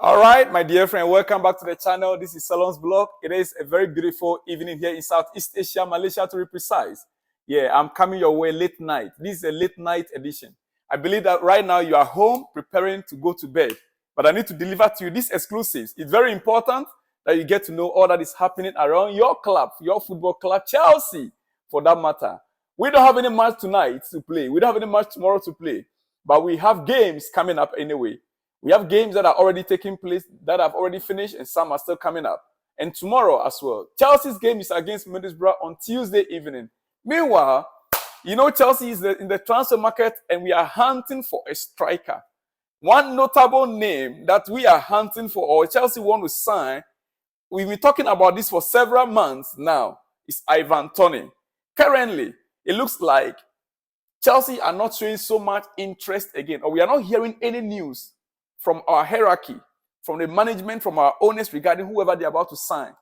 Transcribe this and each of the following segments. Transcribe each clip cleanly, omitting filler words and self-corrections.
All right, my dear friend, welcome back to the channel. This is Salon's Blog. It is a very beautiful evening here in Southeast Asia, Malaysia to be precise. Yeah, I'm coming your way late night. This is a late night edition. I believe that right now you are home preparing to go to bed, but I need to deliver to you these exclusives. It's very important that you get to know all that is happening around your club, your football club, Chelsea, for that matter. We don't have any match tonight to play. We don't have any match tomorrow to play, but we have games coming up anyway. We have games that are already taking place, that have already finished, and some are still coming up. And tomorrow as well. Chelsea's game is against Middlesbrough on Tuesday evening. Meanwhile, you know Chelsea is in the transfer market, and we are hunting for a striker. One notable name that we are hunting for, or Chelsea want to sign, we've been talking about this for several months now, is Ivan Toney. Currently, it looks like Chelsea are not showing so much interest again, or we are not hearing any news from our hierarchy, from the management, from our owners regarding whoever they're about to sign.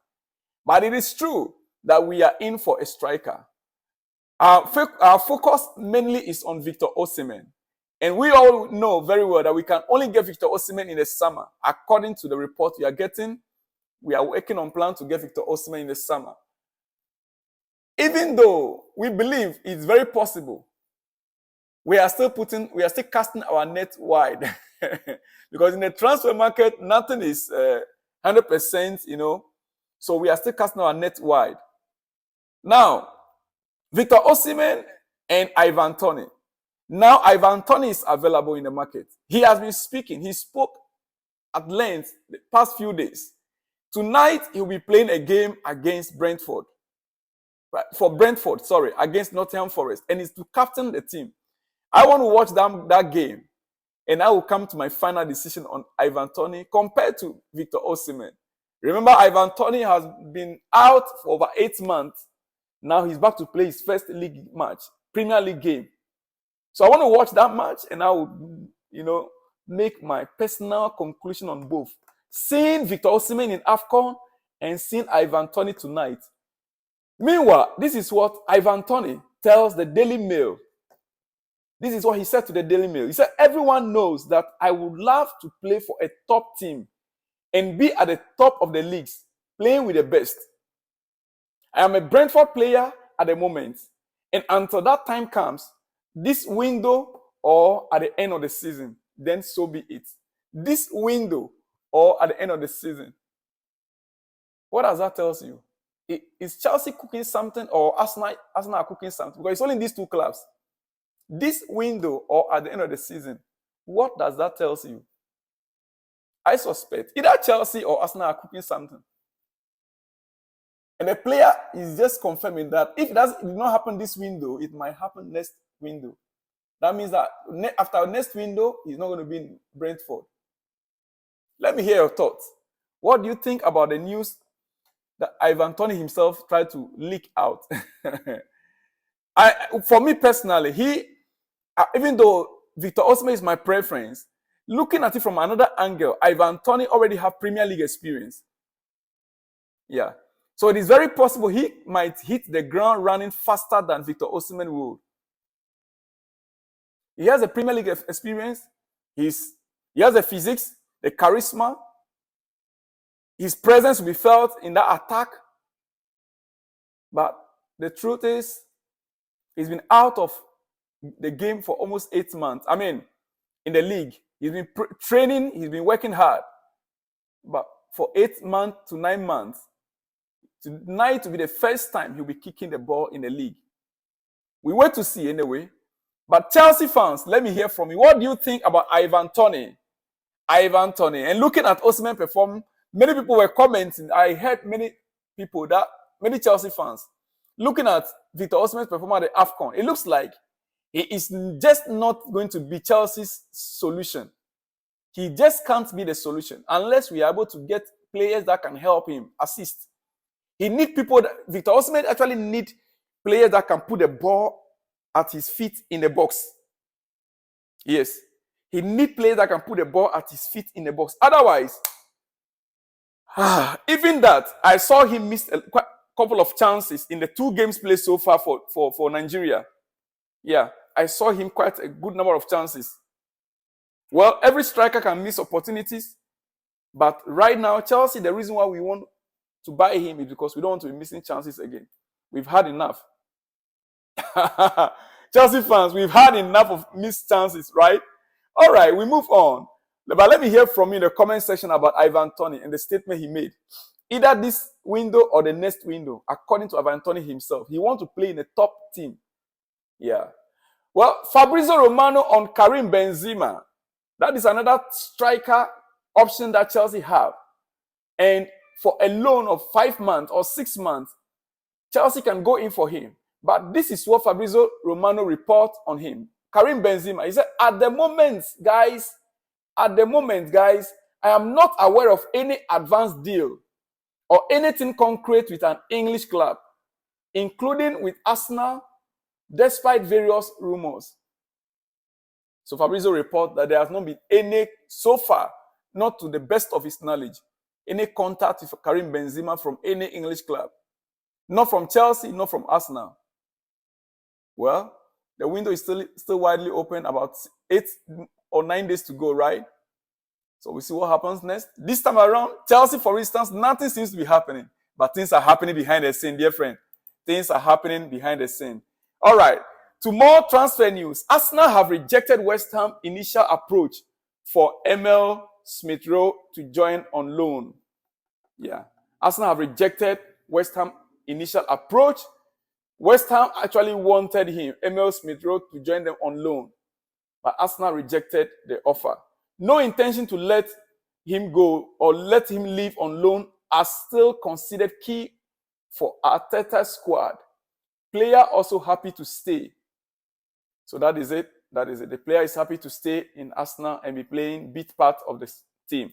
But it is true that we are in for a striker. Our focus mainly is on Victor Osimhen. And we all know very well that we can only get Victor Osimhen in the summer. According to the report we are getting, we are working on plan to get Victor Osimhen in the summer. Even though we believe it's very possible, we are still casting our net wide. Because in the transfer market, nothing is 100%, so we are still casting our net wide. Now, Victor Osimhen and Ivan Toney. Now, Ivan Toney is available in the market. He has been speaking. He spoke at length the past few days. Tonight, he'll be playing a game against Brantford. Against Nottingham Forest. And he's to captain the team. I want to watch that game. And I will come to my final decision on Ivan Toney compared to Victor Osimhen. Remember, Ivan Toney has been out for over 8 months. Now he's back to play his first league match, Premier League game. So I want to watch that match, and I will, make my personal conclusion on both. Seeing Victor Osimhen in AFCON and seeing Ivan Toney tonight. Meanwhile, this is what Ivan Toney tells the Daily Mail. This is what he said to the Daily Mail. He said, everyone knows that I would love to play for a top team and be at the top of the leagues, playing with the best. I am a Brentford player at the moment. And until that time comes, this window or at the end of the season, then so be it. This window or at the end of the season. What does that tell you? Is Chelsea cooking something or Arsenal are cooking something? Because it's only these two clubs. This window or at the end of the season, what does that tell you? I suspect either Chelsea or Arsenal are cooking something. And the player is just confirming that if it did not happen this window, it might happen next window. That means that after next window, he's not going to be in Brentford. Let me hear your thoughts. What do you think about the news that Ivan Toney himself tried to leak out? For me personally, even though Victor Osimhen is my preference, looking at it from another angle, Ivan Toney already have Premier League experience. Yeah. So it is very possible he might hit the ground running faster than Victor Osimhen will. He has a Premier League experience. He has the physics, the charisma. His presence will be felt in that attack. But the truth is, he's been out of the game for almost 8 months. I mean, in the league. He's been training, he's been working hard. But for 8 months to 9 months, tonight will be the first time he'll be kicking the ball in the league. We wait to see anyway. But Chelsea fans, let me hear from you. What do you think about Ivan Toney? Ivan Toney. And looking at Osimhen perform, many people were commenting. I heard many Chelsea fans, looking at Victor Osimhen's performance at the AFCON, it looks like he is just not going to be Chelsea's solution. He just can't be the solution unless we are able to get players that can help him, assist. He needs people Victor Osimhen actually needs players that can put the ball at his feet in the box. Yes. He needs players that can put the ball at his feet in the box. Otherwise, even that, I saw him miss a couple of chances in the 2 games played so far for Nigeria. Yeah, I saw him quite a good number of chances. Well, every striker can miss opportunities, But right now, Chelsea, the reason why we want to buy him is because we don't want to be missing chances again. We've had enough. Chelsea fans, we've had enough of missed chances, right? All right, we move on. But let me hear from you in the comment section about Ivan Toney and the statement he made. Either this window or the next window, according to Ivan Toney himself, he wants to play in a top team. Yeah. Well, Fabrizio Romano on Karim Benzema. That is another striker option that Chelsea have. And for a loan of 5 months or 6 months, Chelsea can go in for him. But this is what Fabrizio Romano reports on him. Karim Benzema, he said, at the moment, guys, I am not aware of any advanced deal or anything concrete with an English club, including with Arsenal, despite various rumors. So Fabrizio reports that there has not been any, so far, not to the best of his knowledge, any contact with Karim Benzema from any English club. Not from Chelsea, not from Arsenal. Well, the window is still widely open, about 8 or 9 days to go, right? So we see what happens next. This time around, Chelsea, for instance, nothing seems to be happening. But things are happening behind the scene, dear friend. Things are happening behind the scene. All right. To more transfer news, Arsenal have rejected West Ham initial approach for Emil Smith-Rowe to join on loan. Yeah. Arsenal have rejected West Ham initial approach. West Ham actually wanted him, Emil Smith-Rowe, to join them on loan. But Arsenal rejected the offer. No intention to let him go or let him leave on loan are still considered key for Arteta's squad. Player also happy to stay. So that is it. That is it. The player is happy to stay in Arsenal and be playing big part of the team.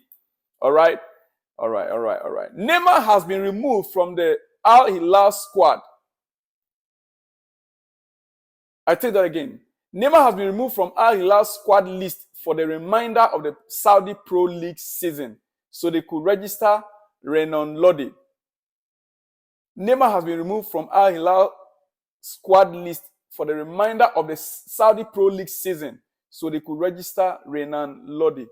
All right? All right. Neymar has been removed from the Al Hilal squad. I take that again. Neymar has been removed from Al Hilal squad list for the remainder of the Saudi Pro League season, so they could register Renan Lodi. Neymar has been removed from Al Hilal squad list for the remainder of the Saudi Pro League season, so they could register Renan Lodi,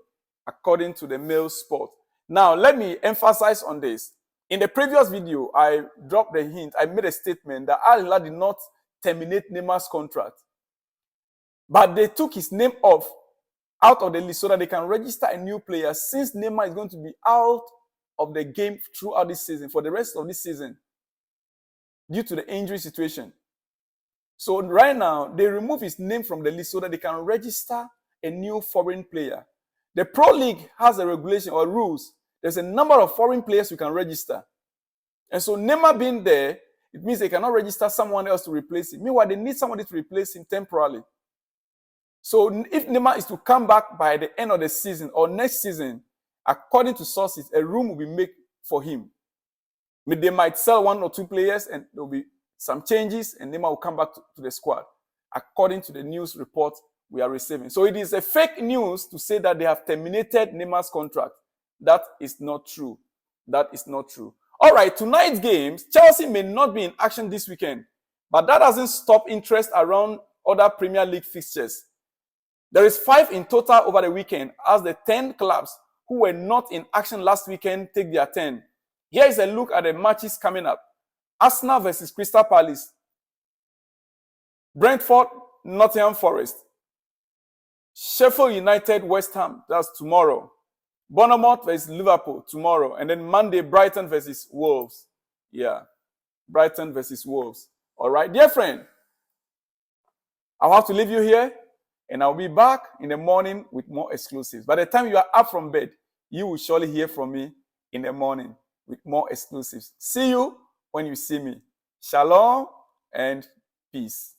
according to the Mail Sport. Now, let me emphasize on this. In the previous video, I dropped the hint. I made a statement that Al Hilal did not terminate Neymar's contract, but they took his name out of the list so that they can register a new player, since Neymar is going to be out of the game throughout this season, for the rest of this season, due to the injury situation. So right now, they remove his name from the list so that they can register a new foreign player. The Pro League has a regulation or rules. There's a number of foreign players you can register. And so Neymar being there, it means they cannot register someone else to replace him. Meanwhile, they need somebody to replace him temporarily. So if Neymar is to come back by the end of the season or next season, according to sources, a room will be made for him. They might sell 1 or 2 players and there will be some changes and Neymar will come back to the squad, according to the news report we are receiving. So it is a fake news to say that they have terminated Neymar's contract. That is not true. That is not true. All right, tonight's games, Chelsea may not be in action this weekend, but that doesn't stop interest around other Premier League fixtures. There is 5 in total over the weekend as the 10 clubs who were not in action last weekend take their turn. Here is a look at the matches coming up. Arsenal versus Crystal Palace. Brantford, Nottingham Forest. Sheffield United, West Ham. That's tomorrow. Bournemouth versus Liverpool tomorrow. And then Monday, Brighton versus Wolves. Yeah. Brighton versus Wolves. All right, dear friend. I'll have to leave you here. And I'll be back in the morning with more exclusives. By the time you are up from bed, you will surely hear from me in the morning with more exclusives. See you when you see me. Shalom and peace.